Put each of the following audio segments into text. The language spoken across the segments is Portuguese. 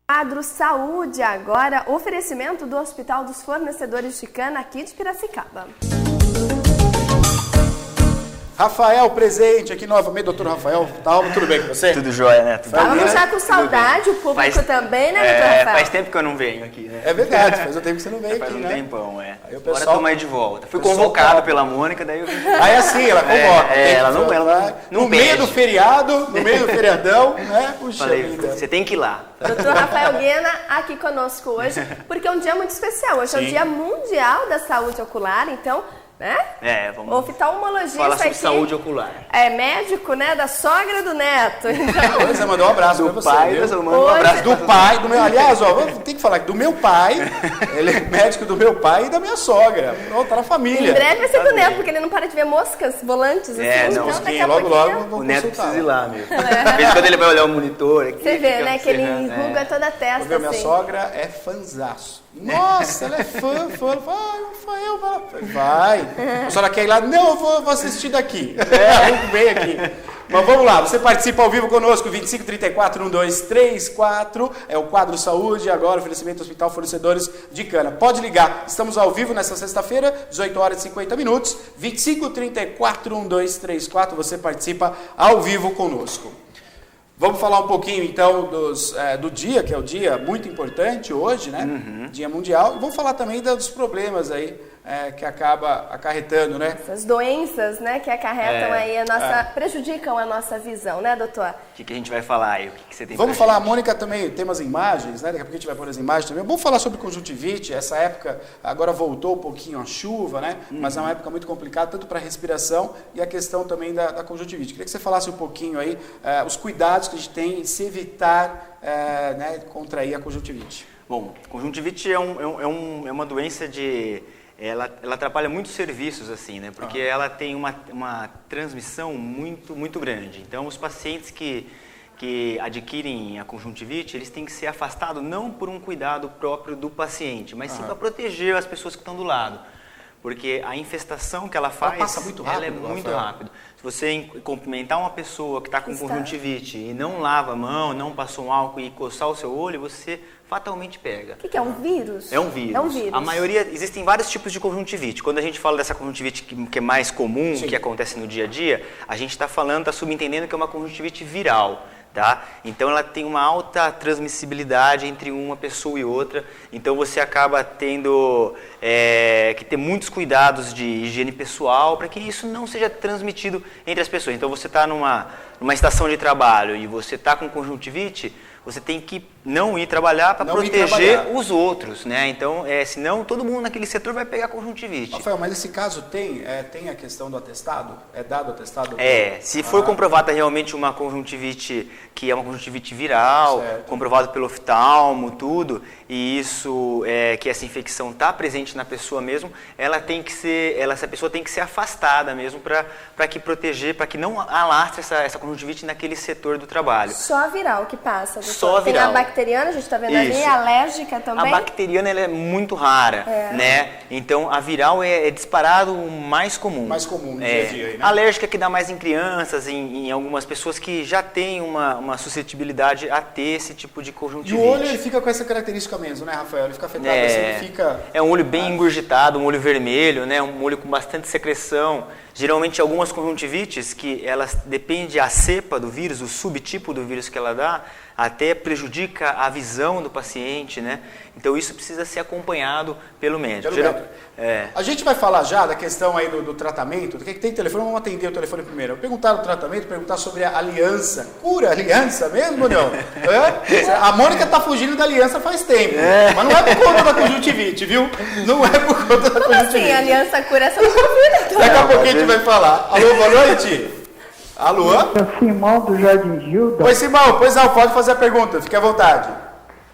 Quadro Saúde agora, oferecimento do Hospital dos Fornecedores de Cana aqui de Piracicaba. Rafael presente aqui novamente, doutor Rafael, tudo bem com você? Tudo jóia, né? Estamos já com saudade, o público também, né, doutor Rafael? Faz tempo que eu não venho aqui, né? É verdade, faz um tempo que você não veio faz aqui, um né? tempão, é. Aí o Agora pessoal... tô mais de volta. Fui convocado pela Mônica, daí eu vim. Ah, é assim, ela convoca. Ela não no meio do feriado, no meio do feriadão, né? Puxa Falei, vida. você tem que ir lá. Doutor Rafael Guena aqui conosco hoje, porque é um dia muito especial. Hoje é o Dia Mundial da Saúde Ocular, então... né? Vamos oftalmologista falar sobre aqui, saúde ocular. É médico, né, da sogra do neto. Então... Você mandou um abraço pra você. Um abraço do pai, do meu... Aliás, ó, tem que falar que do meu pai, ele é médico do meu pai e da minha sogra. Pronto, tá na família. Em breve vai ser do neto, porque ele não para de ver moscas volantes. Assim, não, então daqui a logo pouquinho... vou o neto consultar. precisa ir lá mesmo. Quando ele vai olhar o monitor aqui... Você vê, né, que ele enruga toda a testa, Minha assim. sogra é fanzaço. Nossa, ela é fã. Vai, Rafael, vai. A senhora quer ir lá? Não, eu vou assistir daqui. Vem aqui. Mas vamos lá, você participa ao vivo conosco, 2534-1234, é o quadro Saúde, agora oferecimento Hospital Fornecedores de Cana. Pode ligar, estamos ao vivo nesta sexta-feira, 18 horas e 50 minutos, 2534-1234, você participa ao vivo conosco. Vamos falar um pouquinho, então, do dia, que é o dia muito importante hoje, né? Dia Mundial. E vamos falar também dos problemas aí que acaba acarretando, né? Essas doenças, né, que acarretam aí prejudicam a nossa visão, né, doutor? O que a gente vai falar aí? O que você tem Vamos falar, a Mônica também tem umas imagens, né? Daqui a pouco a gente vai pôr as imagens também. Vamos falar sobre conjuntivite. Essa época, agora voltou um pouquinho a chuva, né? Mas é uma época muito complicada, tanto para a respiração e a questão também da conjuntivite. Queria que você falasse um pouquinho aí, os cuidados que a gente tem em se evitar contrair a conjuntivite. Bom, conjuntivite é uma doença de... Ela atrapalha muitos serviços, assim, né? Porque ela tem uma transmissão muito grande. Então, os pacientes que adquirem a conjuntivite, eles têm que ser afastados não por um cuidado próprio do paciente, mas sim para proteger as pessoas que estão do lado. Porque a infestação que ela faz, passa muito rápido, ela é muito rápido. Se você cumprimentar uma pessoa que está com conjuntivite e não lava a mão, não passou um álcool e coçar o seu olho, você fatalmente pega. O que é um vírus? É um vírus. É um vírus. A maioria, existem vários tipos de conjuntivite. Quando a gente fala dessa conjuntivite que é mais comum, que acontece no dia a dia, a gente está subentendendo que é uma conjuntivite viral. Tá? Então ela tem uma alta transmissibilidade entre uma pessoa e outra, então você acaba tendo que ter muitos cuidados de higiene pessoal para que isso não seja transmitido entre as pessoas. Então você está numa estação de trabalho e você está com conjuntivite, você tem que não ir trabalhar para proteger os outros, né? Então, senão todo mundo naquele setor vai pegar conjuntivite. Rafael, mas nesse caso tem a questão do atestado? É dado atestado? Se for comprovada realmente uma conjuntivite, que é uma conjuntivite viral, comprovado pelo oftalmo, tudo, e isso, que essa infecção está presente na pessoa mesmo, essa pessoa tem que ser afastada mesmo para proteger, para que não alastre essa conjuntivite naquele setor do trabalho. Só a viral que passa, doutor? Só a viral. Tem a bacteriana, a gente está vendo ali, a alérgica também? A bacteriana ela é muito rara, né? Então a viral é disparado o mais comum. Mais comum no dia a dia aí, né? A alérgica que dá mais em crianças, em algumas pessoas que já têm uma suscetibilidade a ter esse tipo de conjuntivite. E o olho ele fica com essa característica mesmo, né, Rafael? Ele fica afetado assim, ele fica... É um olho bem engurgitado, um olho vermelho, né? Um olho com bastante secreção. Geralmente algumas conjuntivites que elas depende a cepa do vírus, o subtipo do vírus que ela dá, até prejudica a visão do paciente, né? Então isso precisa ser acompanhado pelo médico. A gente vai falar já da questão aí do tratamento. Tem telefone, vamos atender o telefone primeiro. Perguntar o tratamento, perguntar sobre a aliança. Cura aliança mesmo ou não? A Mônica tá fugindo da aliança faz tempo. Mas não é por conta da conjuntivite, viu? Não é por conta da conjuntivite. Como assim? A aliança cura essa conjuntivite? Então. Daqui a pouquinho a gente vai falar. Alô, boa noite. Alô? É Simão do Jardim Gilda. Oi, Simão. Pois não, pode fazer a pergunta. Fique à vontade.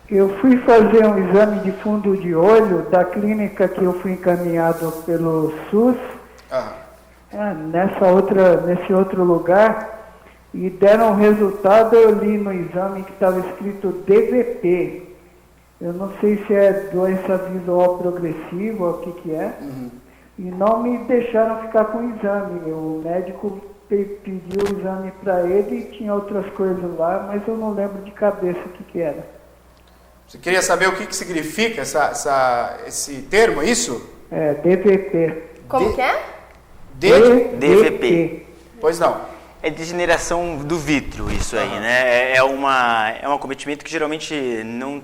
Eu fui fazer um exame de fundo de olho da clínica que eu fui encaminhado pelo SUS, nesse outro lugar, e deram o resultado, eu li no exame que estava escrito DVP. Eu não sei se é doença visual progressiva ou o que é, e não me deixaram ficar com o exame. O médico pediu o exame para ele e tinha outras coisas lá, mas eu não lembro de cabeça o que era. Você queria saber o que significa esse termo, é isso? DVP. Como que é? DVP. Pois não. É degeneração do vítreo isso aí, né? É um acometimento que geralmente não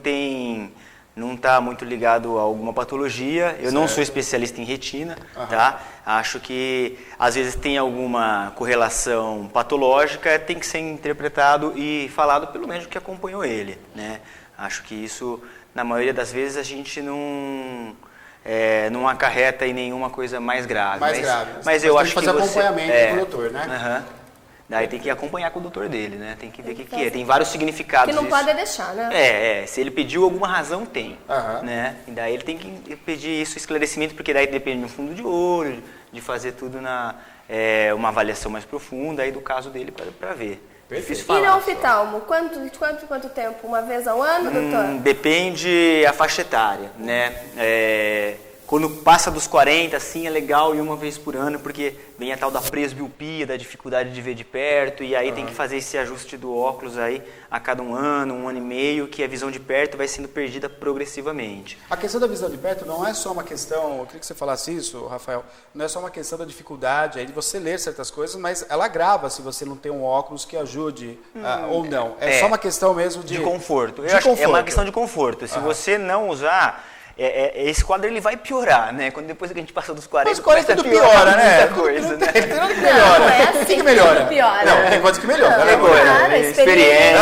está muito ligado a alguma patologia. Eu não sou especialista em retina, tá? Acho que às vezes tem alguma correlação patológica, tem que ser interpretado e falado pelo médico que acompanhou ele, né? Acho que isso, na maioria das vezes, a gente não acarreta em nenhuma coisa mais grave. Mas eu acho que fazer acompanhamento com o doutor, né? Daí tem que acompanhar com o doutor dele, né? Tem que ver o que é. Tem vários significados. Que não pode deixar, né? Se ele pediu alguma razão, tem. Né? E daí ele tem que pedir isso, esclarecimento, porque daí depende do fundo de olho, de fazer tudo uma avaliação mais profunda aí do caso dele para ver. E no oftalmo, quanto tempo? Uma vez ao ano, doutor? Depende a faixa etária, né? Quando passa dos 40, assim, é legal ir uma vez por ano, porque vem a tal da presbiopia, da dificuldade de ver de perto, e aí tem que fazer esse ajuste do óculos aí a cada um ano e meio, que a visão de perto vai sendo perdida progressivamente. A questão da visão de perto não é só uma questão, eu queria que você falasse isso, Rafael, não é só uma questão da dificuldade aí de você ler certas coisas, mas ela agrava se você não tem um óculos que ajude ou não. É só uma questão mesmo de conforto. É uma questão de conforto. Se você não usar... esse quadro ele vai piorar, né? Depois que a gente passa dos 40... Mas 40 tudo piora, né? Muita coisa, né? Tem coisa que melhora. Não é assim, o que melhora? Piora. Não, tem coisa que melhora. Claro, a experiência.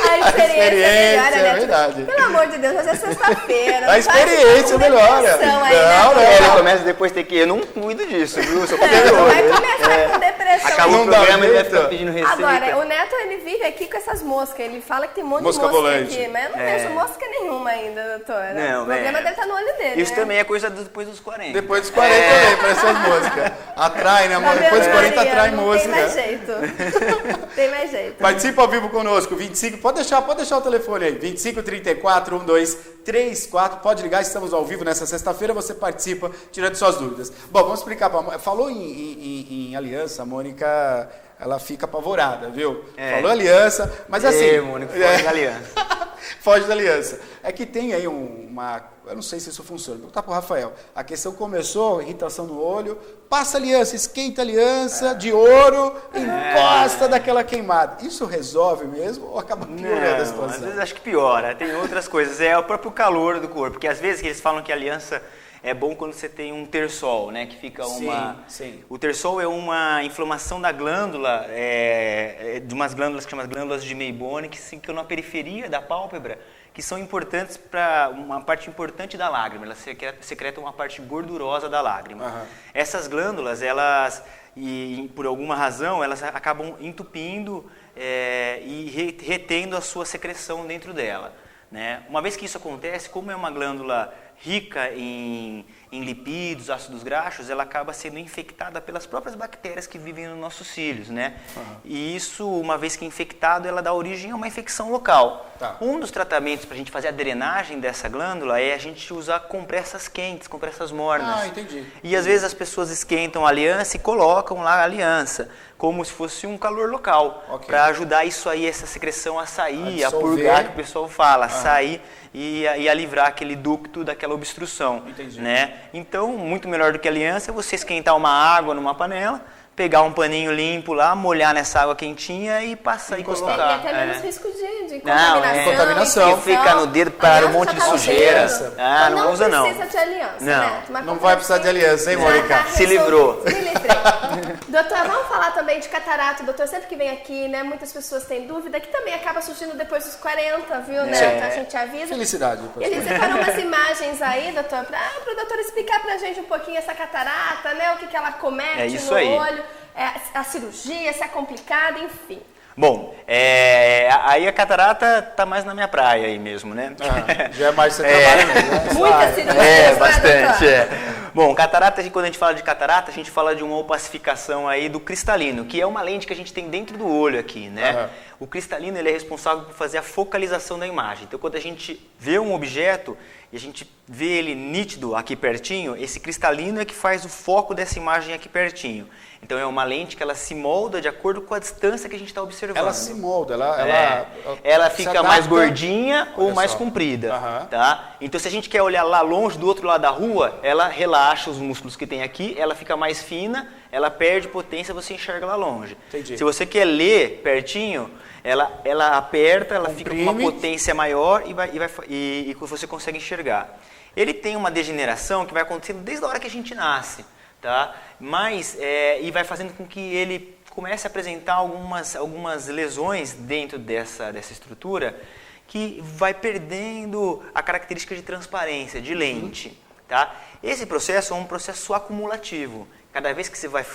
A experiência melhora, né? É verdade. Pelo amor de Deus, hoje é sexta-feira. A experiência melhora. Ele começa depois a ter que... Eu não cuido disso, viu? Sou vai começar com depressão. Acabou o programa, ele vai ficar pedindo receita. Agora, o Neto, ele vive aqui com essas moscas. Ele fala que tem um monte de mosca volante aqui. Mas eu não vejo mosca nenhuma ainda, doutora. Não, o problema deve estar no olho dele, isso também é coisa depois dos 40. Depois dos 40 também, parece as moscas. Atrai, né, amor? Depois dos 40 atrai mosca. Tem mais jeito. Tem mais jeito. Participa ao vivo conosco, 25, pode deixar o telefone aí, 25 34 12 34, pode ligar, estamos ao vivo nessa sexta-feira, você participa, tirando suas dúvidas. Bom, vamos explicar para falou em aliança, a Mônica, ela fica apavorada, viu? Falou aliança, mas assim... Mônica, foge da aliança. Foge da aliança. É que tem aí eu não sei se isso funciona, vou botar para o Rafael. A questão começou, irritação no olho, passa aliança, esquenta aliança de ouro, encosta daquela queimada. Isso resolve mesmo ou acaba piorando a situação? Às vezes acho que piora, tem outras coisas, é o próprio calor do corpo, porque às vezes eles falam que a aliança é bom quando você tem um tersol, né, que fica Sim. O tersol é uma inflamação da glândula, de umas glândulas que chamam glândulas de Meibone, que ficam na periferia da pálpebra, que são importantes para uma parte importante da lágrima, elas secretam uma parte gordurosa da lágrima. Essas glândulas, por alguma razão, elas acabam entupindo e retendo a sua secreção dentro dela, né? Uma vez que isso acontece, como é uma glândula rica em lipídios, ácidos graxos, ela acaba sendo infectada pelas próprias bactérias que vivem nos nossos cílios, né? E isso, uma vez que é infectado, ela dá origem a uma infecção local. Um dos tratamentos para a gente fazer a drenagem dessa glândula é a gente usar compressas quentes, compressas mornas. Entendi. E às vezes as pessoas esquentam a aliança e colocam lá a aliança, como se fosse um calor local, para ajudar isso aí, essa secreção a sair, a purgar, que o pessoal fala, sair e a livrar aquele ducto daquela obstrução. Entendi. Né? Então, muito melhor do que a aliança é você esquentar uma água numa panela, pegar um paninho limpo lá, molhar nessa água quentinha e passar e colocar. E até menos risco de contaminação. Contaminação. Que fica no dedo para um monte de sujeira. Não usa não. Não precisa de aliança, né? Não vai precisar de aliança, hein, Mônica? Se livrou. Me livrei. Doutor, vamos falar também de catarata. Doutor, sempre que vem aqui, né, muitas pessoas têm dúvida, que também acaba surgindo depois dos 40, viu, né? Então a gente avisa. Felicidade. E ele separou umas imagens aí, doutor, para o doutor explicar pra gente um pouquinho essa catarata, né? O que ela comete no olho, a cirurgia, se é complicada, enfim. Bom, aí a catarata tá mais na minha praia aí mesmo, né? Já é mais você trabalha mesmo, né? Muita cirurgia. Bastante, Bom, catarata, quando a gente fala de catarata, a gente fala de uma opacificação aí do cristalino, que é uma lente que a gente tem dentro do olho aqui, né? O cristalino, ele é responsável por fazer a focalização da imagem. Então, quando a gente vê um objeto e a gente vê ele nítido aqui pertinho, esse cristalino é que faz o foco dessa imagem aqui pertinho. Então é uma lente que ela se molda de acordo com a distância que a gente está observando. Ela se molda, ela fica mais gordinha ou mais comprida. Tá? Então se a gente quer olhar lá longe, do outro lado da rua, ela relaxa os músculos que tem aqui, ela fica mais fina, ela perde potência, você enxerga lá longe. Entendi. Se você quer ler pertinho, ela aperta, ela fica com uma potência maior e você consegue enxergar. Ele tem uma degeneração que vai acontecendo desde a hora que a gente nasce. Tá? Mas, e vai fazendo com que ele comece a apresentar algumas lesões dentro dessa estrutura que vai perdendo a característica de transparência, de lente. Tá? Esse processo é um processo acumulativo. Cada vez que você vai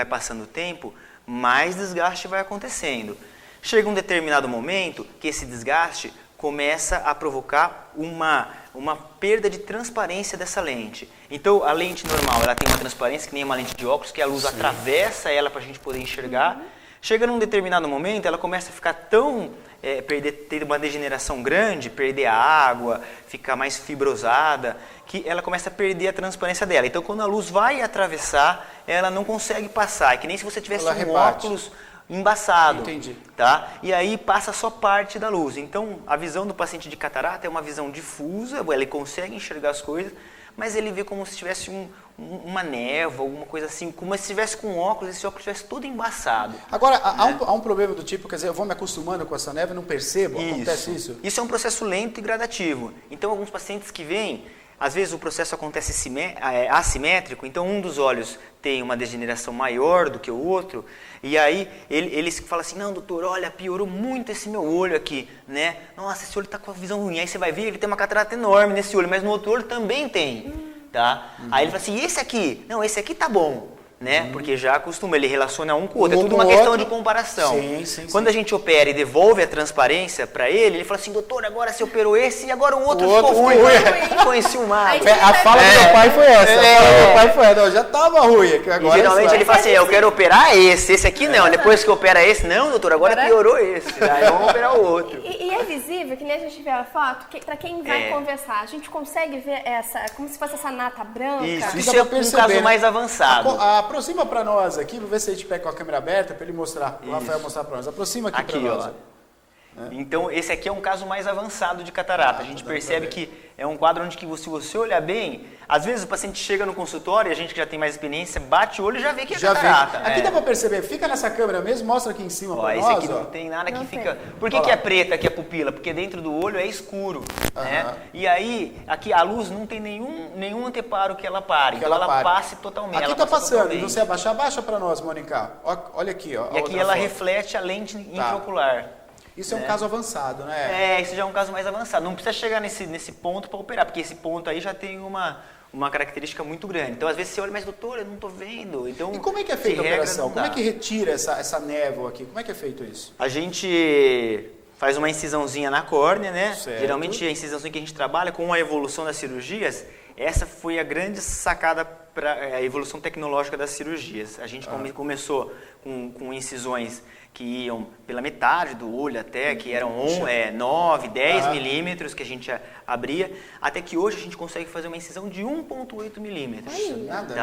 passando o tempo, mais desgaste vai acontecendo. Chega um determinado momento que esse desgaste começa a provocar uma perda de transparência dessa lente. Então, a lente normal, ela tem uma transparência que nem uma lente de óculos, que a luz atravessa ela para a gente poder enxergar. Chega num determinado momento, ela começa a ficar ter uma degeneração grande, perder a água, ficar mais fibrosada, que ela começa a perder a transparência dela. Então, quando a luz vai atravessar, ela não consegue passar. É que nem se você tivesse óculos embaçado. Entendi. Tá? E aí passa só parte da luz. Então, a visão do paciente de catarata é uma visão difusa, ele consegue enxergar as coisas, mas ele vê como se tivesse uma névoa, alguma coisa assim, como se estivesse com óculos, esse óculos estivesse todo embaçado. Agora, há um problema do tipo, quer dizer, eu vou me acostumando com essa névoa e não percebo? Acontece isso? Isso é um processo lento e gradativo. Então, alguns pacientes que vêm, às vezes o processo acontece assimétrico, então um dos olhos tem uma degeneração maior do que o outro, e aí eles falam assim, não, doutor, olha, piorou muito esse meu olho aqui, né? Nossa, esse olho está com a visão ruim. Aí você vai ver, ele tem uma catarata enorme nesse olho, mas no outro olho também tem, tá? Aí ele fala assim, e esse aqui? Não, esse aqui tá bom. Né? Porque já acostuma, ele relaciona um com o outro, é tudo uma questão de comparação. Quando a gente opera e devolve a transparência para ele fala assim, doutor, agora você operou esse e agora o outro ficou ruim. Ficou enciumado. A fala do meu pai foi essa. A fala do meu pai foi essa. Já estava ruim. Agora e geralmente ele fala assim, eu quero operar esse aqui não. Depois que opera esse, não, doutor, agora piorou esse. Aí vamos operar o outro. E é visível, que nem a gente vê a foto, para quem vai conversar, a gente consegue ver como se fosse essa nata branca. Isso é um caso mais avançado. Aproxima para nós aqui, vamos ver se a gente pega com a câmera aberta para ele mostrar, o Rafael mostrar para nós. Aproxima aqui para nós. Então, esse aqui é um caso mais avançado de catarata. A gente percebe que é um quadro onde, se você olhar bem, às vezes o paciente chega no consultório e a gente que já tem mais experiência, bate o olho e já vê que é catarata. Aqui dá para perceber, fica nessa câmera mesmo, mostra aqui em cima para nós. Esse aqui não tem nada que fica... Por que é preta aqui a pupila? Porque dentro do olho é escuro. Né? E aí, aqui a luz não tem nenhum anteparo que ela pare. Então ela passe totalmente. Aqui está passando, então você abaixa para nós, Mônica. Olha aqui. E aqui ela reflete a lente intraocular. Isso é um caso avançado, né? Isso já é um caso mais avançado. Não precisa chegar nesse ponto para operar, porque esse ponto aí já tem uma característica muito grande. Então, às vezes você olha, mas doutor, eu não estou vendo. Então, e como é que é feita a operação? Como é que retira essa névoa aqui? Como é que é feito isso? A gente faz uma incisãozinha na córnea, né? Certo. Geralmente a incisãozinha que a gente trabalha com a evolução das cirurgias, essa foi a grande sacada para a evolução tecnológica das cirurgias. A gente começou com incisões que iam pela metade do olho até, que eram 9, 10 milímetros que a gente abria, até que hoje a gente consegue fazer uma incisão de 1,8 milímetros. Nada.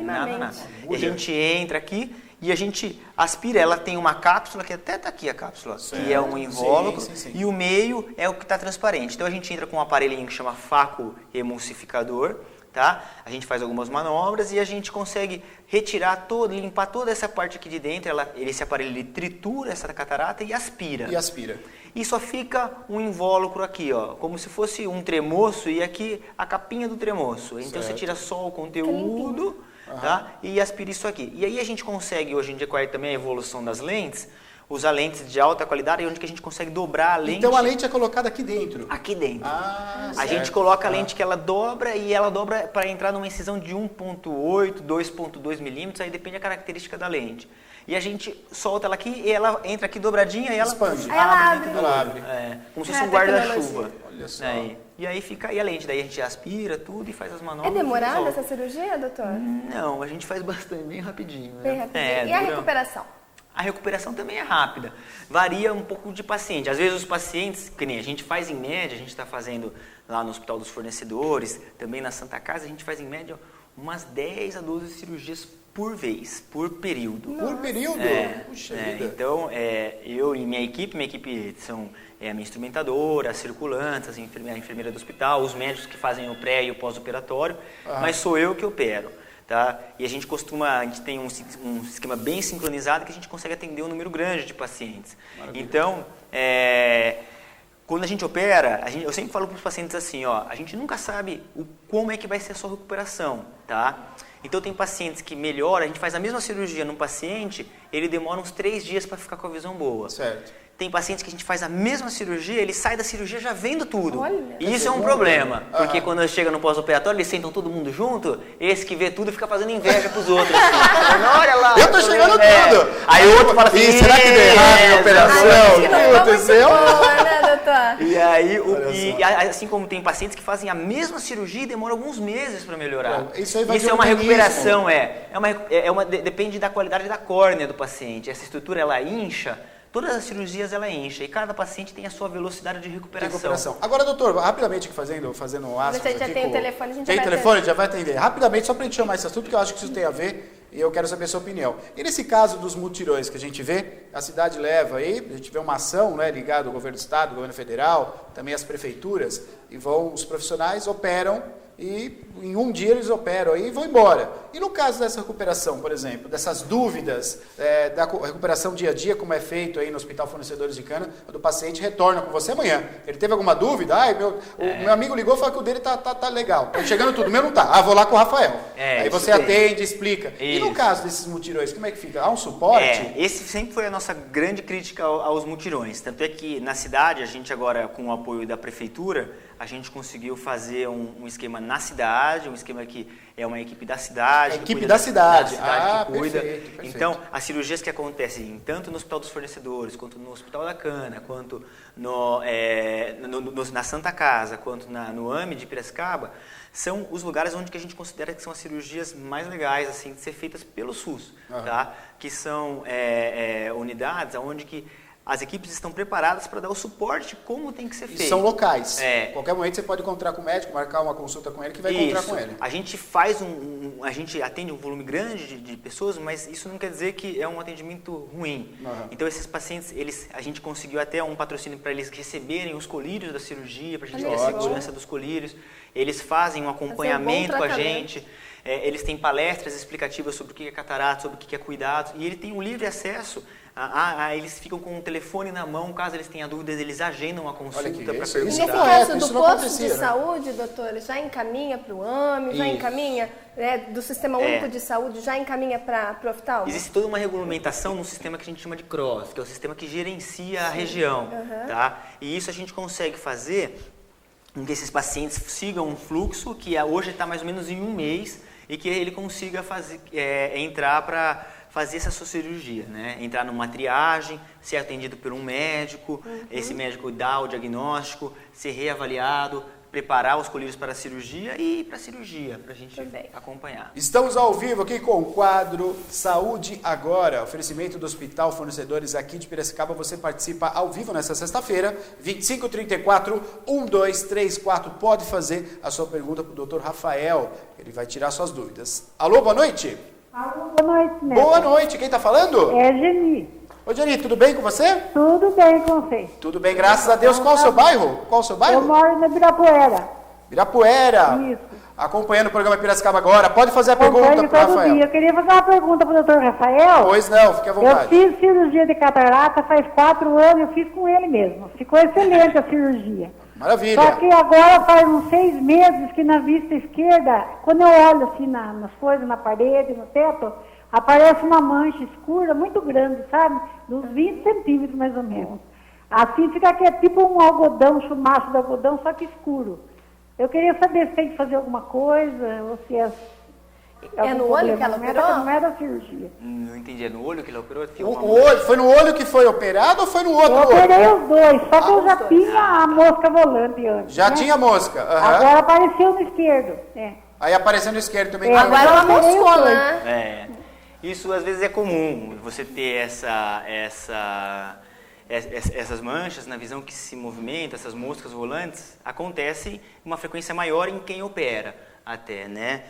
Nada. E a gente entra aqui e a gente aspira, ela tem uma cápsula, que até está aqui a cápsula, que é um invólucro, e o meio é o que está transparente. Então a gente entra com um aparelhinho que chama faco emulsificador, tá? A gente faz algumas manobras e a gente consegue retirar limpar toda essa parte aqui de dentro. Esse aparelho ele tritura essa catarata e aspira. E só fica um invólucro aqui, ó, como se fosse um tremoço e aqui a capinha do tremoço. Então você tira só o conteúdo, tá? E aspira isso aqui. E aí a gente consegue, hoje em dia, com também a evolução das lentes, usar lentes de alta qualidade, onde que a gente consegue dobrar a lente. Então a lente é colocada aqui dentro? Aqui dentro. A gente coloca a lente que ela dobra e ela dobra para entrar numa incisão de 1,8, 2,2 milímetros, aí depende da característica da lente. E a gente solta ela aqui e ela entra aqui dobradinha e ela expande. Ela abre. Como se fosse um guarda-chuva. Olha só. E aí fica a lente, daí a gente aspira tudo e faz as manobras. É demorada essa cirurgia, doutor? Não, a gente faz bastante, bem rapidinho. Bem rapidinho. E a recuperação? A recuperação também é rápida, varia um pouco de paciente. Às vezes os pacientes, que nem a gente faz em média, a gente está fazendo lá no Hospital dos Fornecedores, também na Santa Casa, a gente faz em média umas 10 a 12 cirurgias por vez, por período. Por período? Puxa vida. Então, eu e minha equipe são a minha instrumentadora, as circulantes, a enfermeira do hospital, os médicos que fazem o pré e o pós-operatório, mas sou eu que opero. Tá? E a gente tem um esquema bem sincronizado que a gente consegue atender um número grande de pacientes. Maravilha. Então, quando a gente opera, eu sempre falo para os pacientes assim, a gente nunca sabe como é que vai ser a sua recuperação, tá? Então tem pacientes que melhoram, a gente faz a mesma cirurgia num paciente, ele demora uns 3 dias para ficar com a visão boa. Certo. Tem pacientes que a gente faz a mesma cirurgia, ele sai da cirurgia já vendo tudo. Olha. E isso é um problema, porque quando chega no pós-operatório, eles sentam todo mundo junto, esse que vê tudo fica fazendo inveja pros outros. Assim. Olha lá. Eu tô chegando tudo. Aí o outro fala assim, será que deu errado a operação? O que aconteceu? E aí, assim como tem pacientes que fazem a mesma cirurgia e demoram alguns meses para melhorar. Isso é uma recuperação, depende da qualidade da córnea do paciente. Essa estrutura, ela incha. Todas as cirurgias ela incha e cada paciente tem a sua velocidade de recuperação. Agora, doutor, rapidamente fazendo um aspas aqui. Já tem o telefone, a gente tem telefone, já vai atender. Rapidamente, só para a gente chamar esse assunto, que eu acho que isso tem a ver e eu quero saber a sua opinião. E nesse caso dos mutirões que a gente vê, a cidade leva aí, a gente vê uma ação, né, ligada ao governo do estado, ao governo federal, também às prefeituras, e os profissionais operam e em um dia eles operam aí e vão embora. E no caso dessa recuperação, por exemplo, dessas dúvidas da recuperação dia a dia, como é feito aí no Hospital Fornecedores de Cana, quando o paciente retorna com você amanhã. Ele teve alguma dúvida? O meu amigo ligou e falou que o dele tá legal. Tá chegando tudo, o meu não tá. Vou lá com o Rafael. Aí você atende, explica. Isso. E no caso desses mutirões, como é que fica? Há um suporte? Esse sempre foi a nossa grande crítica aos mutirões. Tanto é que na cidade, a gente agora, com o apoio da prefeitura, a gente conseguiu fazer um esquema na cidade, um esquema que é uma equipe da cidade. A equipe da cidade. Que cuida. Perfeito. Então, as cirurgias que acontecem tanto no Hospital dos Fornecedores, quanto no Hospital da Cana, quanto na Santa Casa, quanto no AME de Piracicaba, são os lugares onde que a gente considera que são as cirurgias mais legais assim, de ser feitas pelo SUS. Tá? Que são unidades onde que as equipes estão preparadas para dar o suporte de como tem que ser feito. São locais. Qualquer momento você pode encontrar com o médico, marcar uma consulta com ele que vai encontrar com ele. A gente faz a gente atende um volume grande de pessoas, mas isso não quer dizer que é um atendimento ruim. Então esses pacientes, a gente conseguiu até um patrocínio para eles receberem os colírios da cirurgia, para a gente ter a segurança dos colírios. Eles fazem um acompanhamento com a gente. Eles têm palestras explicativas sobre o que é catarata, sobre o que é cuidado. E ele tem um livre acesso. Eles ficam com o telefone na mão, caso eles tenham dúvidas, eles agendam a consulta para perguntar. E nesse caso do posto de saúde, doutor, já encaminha para o AME, já encaminha do Sistema Único de Saúde, já encaminha para o oftalmo? Existe toda uma regulamentação no sistema que a gente chama de CROSS, que é o sistema que gerencia a região. Tá? E isso a gente consegue fazer com que esses pacientes sigam um fluxo que hoje está mais ou menos em um mês e que ele consiga entrar para fazer essa sua cirurgia, né? Entrar numa triagem, ser atendido por um médico, esse médico dá o diagnóstico, ser reavaliado, preparar os colírios para a cirurgia e ir para a cirurgia, para a gente acompanhar. Estamos ao vivo aqui com o quadro Saúde Agora, oferecimento do Hospital Fornecedores aqui de Piracicaba. Você participa ao vivo nesta sexta-feira, 2534-1234. Pode fazer a sua pergunta para o Dr. Rafael, ele vai tirar suas dúvidas. Alô, boa noite. Alô, boa noite, né? Boa noite, quem está falando? É Geni. Ô, Geni, tudo bem com você? Tudo bem com você. Tudo bem, graças a Deus. Qual o seu bairro? Eu moro na Ibirapuera. Ibirapuera. Isso. Acompanhando o programa Piracicaba agora. Pode fazer a pergunta para o Rafael. Eu queria fazer uma pergunta para o Dr. Rafael. Pois não, fique à vontade. Eu fiz cirurgia de catarata faz 4 anos, eu fiz com ele mesmo. Ficou excelente a cirurgia. Maravilha. Só que agora faz uns 6 meses que na vista esquerda, quando eu olho assim nas coisas, na parede, no teto, aparece uma mancha escura muito grande, sabe? De uns 20 centímetros mais ou menos. Assim fica aqui, é tipo um algodão, um chumaço de algodão, só que escuro. Eu queria saber se tem que fazer alguma coisa, ou se é no olho que ela operou? Não é da cirurgia. Não entendi, é no olho que ela operou? Foi no olho que foi operado ou foi no outro olho? Eu operei os dois, só que eu já tinha a mosca volante antes. Já tinha mosca? Agora apareceu no esquerdo. Aí apareceu no esquerdo também. Agora ela moscou, né? Isso às vezes é comum, você ter essas manchas na visão que se movimenta, essas moscas volantes, acontece uma frequência maior em quem opera até, né?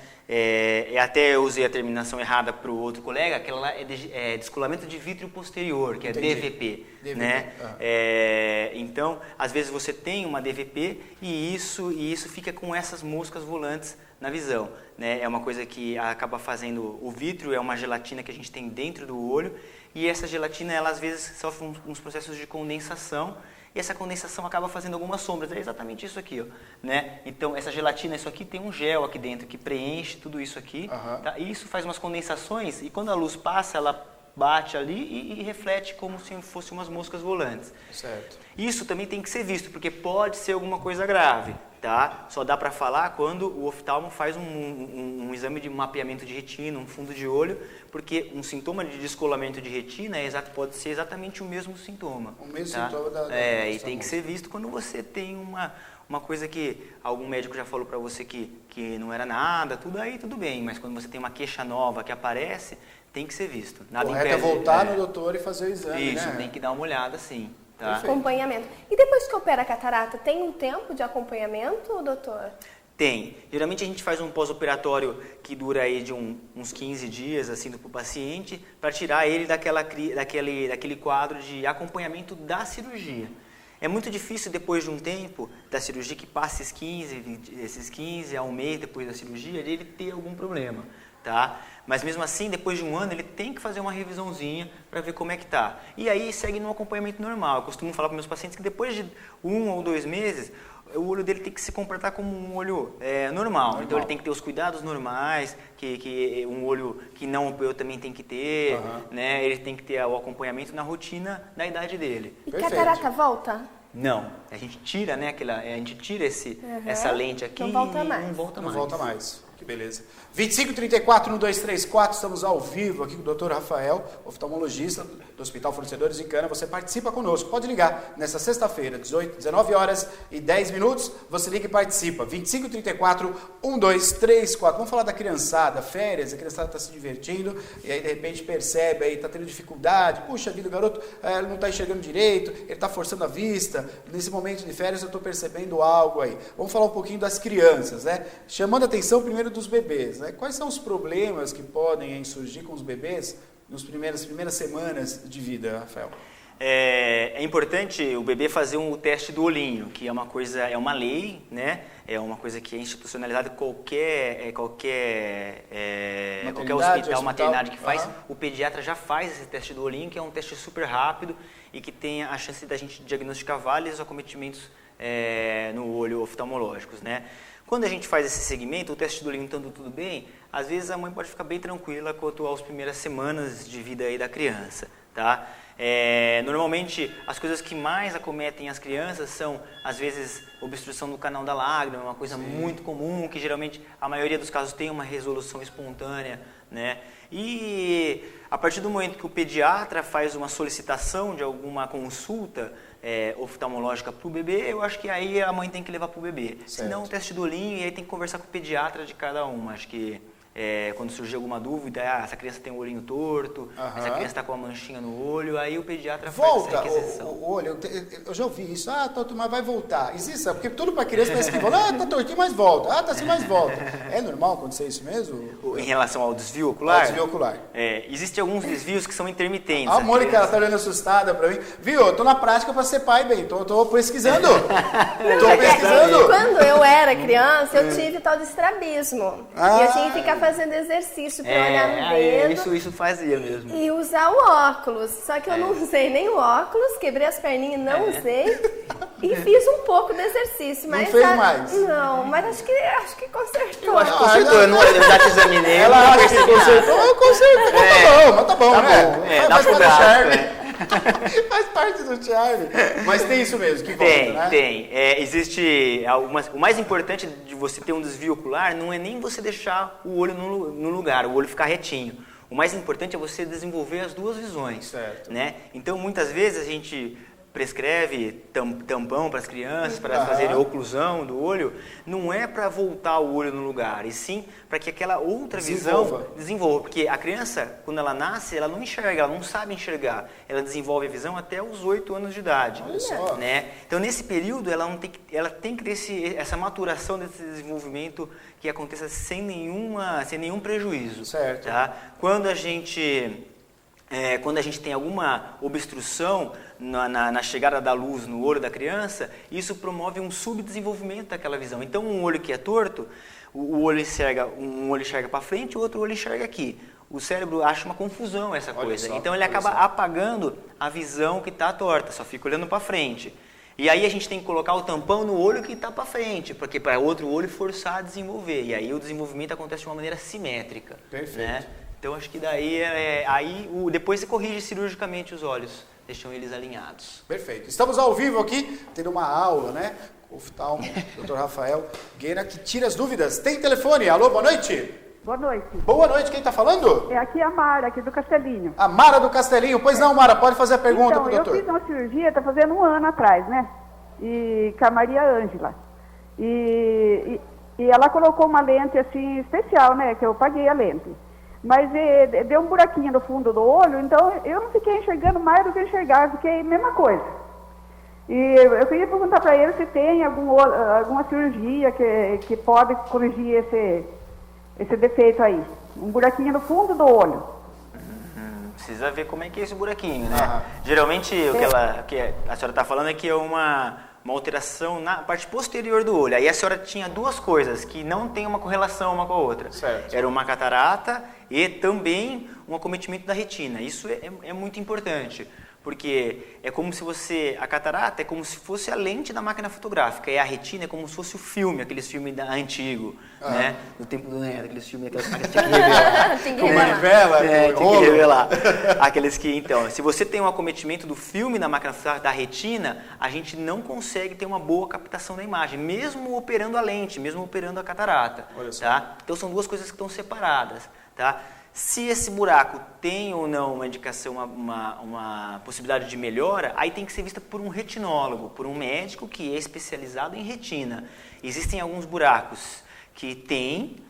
Até eu usei a terminação errada para o outro colega, aquela lá é descolamento de vítreo posterior, que é DVP, né? Então, às vezes você tem uma DVP e isso fica com essas moscas volantes na visão, né? É uma coisa que acaba fazendo, o vítreo é uma gelatina que a gente tem dentro do olho, e essa gelatina, ela às vezes sofre uns processos de condensação, e essa condensação acaba fazendo algumas sombras. É exatamente isso aqui, ó, né? Então, essa gelatina, isso aqui tem um gel aqui dentro que preenche tudo isso aqui. Tá? E isso faz umas condensações, e quando a luz passa, ela bate ali e reflete como se fossem umas moscas volantes. Certo. Isso também tem que ser visto, porque pode ser alguma coisa grave, tá? Só dá para falar quando o oftalmo faz um exame de mapeamento de retina, um fundo de olho, porque um sintoma de descolamento de retina pode ser exatamente o mesmo sintoma. O mesmo tá? sintoma e tem que ser visto quando você tem uma coisa que algum médico já falou para você que não era nada, tudo bem, mas quando você tem uma queixa nova que aparece, tem que ser visto. Nada correto é voltar no doutor e fazer o exame, Isso, né? tem que dar uma olhada, sim. Tá? Acompanhamento. E depois que opera a catarata, tem um tempo de acompanhamento, doutor? Tem. Geralmente a gente faz um pós-operatório que dura aí de uns 15 dias assim, para o paciente, para tirar ele daquele quadro de acompanhamento da cirurgia. É muito difícil, depois de um tempo da cirurgia, que passe esses 15 a um mês depois da cirurgia, de ele ter algum problema. Tá? Mas mesmo assim, depois de um ano, ele tem que fazer uma revisãozinha para ver como é que tá. E aí segue no acompanhamento normal. Eu costumo falar para meus pacientes que depois de 1 ou 2 meses, o olho dele tem que se comportar como um olho normal. Então ele tem que ter os cuidados normais, que um olho que não operou também tem que ter, né? Ele tem que ter o acompanhamento na rotina da idade dele. E catarata volta? Não, a gente tira, né, a gente tira essa lente aqui não volta e mais. não volta mais. Não volta mais. Que beleza. 2534-1234, estamos ao vivo aqui com o Dr. Rafael, oftalmologista do Hospital Fornecedores de Cana. Você participa conosco. Pode ligar nessa sexta-feira, 19 horas e 10 minutos. Você liga e participa. 2534-1234. Vamos falar da criançada, férias, a criançada está se divertindo e aí de repente percebe, aí está tendo dificuldade. Puxa vida, o garoto ele não está enxergando direito, ele está forçando a vista. Nesse momento de férias eu estou percebendo algo aí. Vamos falar um pouquinho das crianças, né? Chamando a atenção primeiro dos bebês, né? Quais são os problemas que podem surgir com os bebês nas primeiras semanas de vida, Rafael? É importante o bebê fazer um teste do olhinho, que é uma lei, né? É uma coisa que é institucionalizada em qualquer hospital, maternidade que faz. O pediatra já faz esse teste do olhinho, que é um teste super rápido e que tem a chance da gente diagnosticar vários acometimentos no olho oftalmológicos, né? Quando a gente faz esse segmento, o teste do olhinho estando tudo bem, às vezes a mãe pode ficar bem tranquila quanto às primeiras semanas de vida aí da criança, tá? Normalmente, as coisas que mais acometem as crianças são, às vezes, obstrução do canal da lágrima, uma coisa muito comum, que geralmente, a maioria dos casos tem uma resolução espontânea, né? E a partir do momento que o pediatra faz uma solicitação de alguma consulta oftalmológica para o bebê, eu acho que aí a mãe tem que levar para o bebê. Senão o teste do olhinho, e aí tem que conversar com o pediatra de cada uma. Acho que quando surgir alguma dúvida, essa criança tem o olhinho torto, essa criança está com uma manchinha no olho, aí o pediatra faz essa requisição. O olho, eu já ouvi isso, torto, mas vai voltar. Existe, porque tudo para criança parece que volta, tá tortinho, mas volta, tá assim, mas volta. É normal acontecer isso mesmo? Em relação ao desvio ocular? Ao desvio ocular. Existem alguns desvios que são intermitentes. A Mônica, ela tá olhando assustada para mim. Viu, eu tô na prática para ser pai, bem, tô pesquisando. Quando eu era criança, eu tive tal de estrabismo. E eu tinha que ficar fazendo exercício para olhar no dedo. Isso fazia mesmo. E usar o óculos. Só que eu não usei nem o óculos, quebrei as perninhas, não usei. E fiz um pouco de exercício. Mas não fez mais? Não, mas acho que consertou. Eu acho que consertou, eu já te examinei. Ela acha que consertou, eu consertei. Mas tá bom, né? Dá pro gasto, Faz parte do charme. Mas tem isso mesmo, que volta, né? Tem. Existe o mais importante de você ter um desvio ocular não é nem você deixar o olho no lugar, o olho ficar retinho. O mais importante é você desenvolver as duas visões. Certo. Né? Então, muitas vezes a gente prescreve tampão para as crianças, para fazerem oclusão do olho, não é para voltar o olho no lugar, e sim para que aquela outra visão desenvolva. Porque a criança, quando ela nasce, ela não enxerga, ela não sabe enxergar. Ela desenvolve a visão até os 8 anos de idade. Olha só. Né? Então, nesse período, ela tem que ter essa maturação desse desenvolvimento que aconteça sem nenhum prejuízo. Certo. Tá? Quando a gente tem alguma obstrução na chegada da luz no olho da criança, isso promove um subdesenvolvimento daquela visão. Então, um olho que é torto, um olho enxerga para frente, o outro olho enxerga aqui. O cérebro acha uma confusão essa coisa. Então, ele acaba apagando a visão que está torta, só fica olhando para frente. E aí a gente tem que colocar o tampão no olho que está para frente, porque para outro olho forçar a desenvolver. E aí o desenvolvimento acontece de uma maneira simétrica. Perfeito. Né? Então, acho que daí depois você corrige cirurgicamente os olhos, deixam eles alinhados. Perfeito. Estamos ao vivo aqui, tendo uma aula, né? O oftalmo, Dr. Rafael Gueira, que tira as dúvidas. Tem telefone? Alô, boa noite. Boa noite. Boa noite, quem está falando? É aqui a Mara, aqui do Castelinho. A Mara do Castelinho. Pois não, Mara, pode fazer a pergunta pro doutor. Eu fiz uma cirurgia, está fazendo 1 ano atrás, né? E com a Maria Ângela. E ela colocou uma lente assim especial, né? Que eu paguei a lente. Mas deu um buraquinho no fundo do olho, então eu não fiquei enxergando mais do que enxergar, fiquei a mesma coisa. E eu queria perguntar para ele se tem alguma cirurgia que pode corrigir esse defeito aí. Um buraquinho no fundo do olho. Precisa ver como é que é esse buraquinho, né? Geralmente o que a senhora está falando é que é uma alteração na parte posterior do olho. Aí a senhora tinha 2 coisas que não tem uma correlação uma com a outra. Certo. Era uma catarata e também um acometimento da retina. Isso é muito importante, porque é como se a catarata é como se fosse a lente da máquina fotográfica, e a retina é como se fosse o filme, aqueles filmes antigos, né? No tempo do Neto, aqueles filmes, aquelas máquinas que tinha que revelar. Tem que revelar. Manivela, tinha que revelar. Aqueles que, então, se você tem um acometimento do filme da máquina fotográfica, da retina, a gente não consegue ter uma boa captação da imagem, mesmo operando a lente, mesmo operando a catarata. Tá? Então, são 2 coisas que estão separadas. Tá? Se esse buraco tem ou não uma indicação, uma possibilidade de melhora, aí tem que ser vista por um retinólogo, por um médico que é especializado em retina. Existem alguns buracos que tem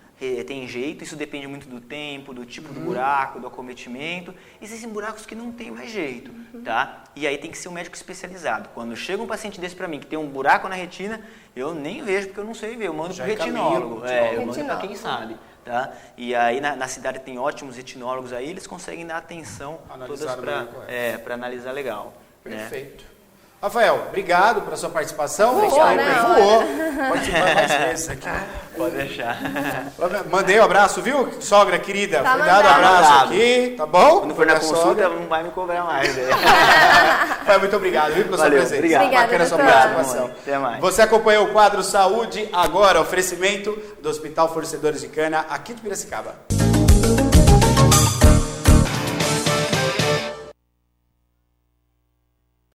jeito, isso depende muito do tempo, do tipo do buraco, do acometimento. Existem buracos que não tem mais jeito, tá? E aí tem que ser um médico especializado. Quando chega um paciente desse para mim que tem um buraco na retina, eu nem vejo porque eu não sei ver, eu mando para o retinólogo. Eu mando para quem sabe. Tá? E aí na cidade tem ótimos retinólogos aí, eles conseguem dar atenção todas para analisar legal. Perfeito. Né? Rafael, obrigado pela sua participação. Voou. Participar mais vezes aqui. Pode deixar. Mandei um abraço, viu, sogra querida? Tá Foi dado um abraço aqui, tá bom? Quando for na consulta, não vai me cobrar mais. Rafael, muito obrigado, viu, pela sua presença. Obrigado. Bacana a sua participação. Até mais. Você acompanhou o quadro Saúde Agora, oferecimento do Hospital Fornecedores de Cana, aqui de Piracicaba.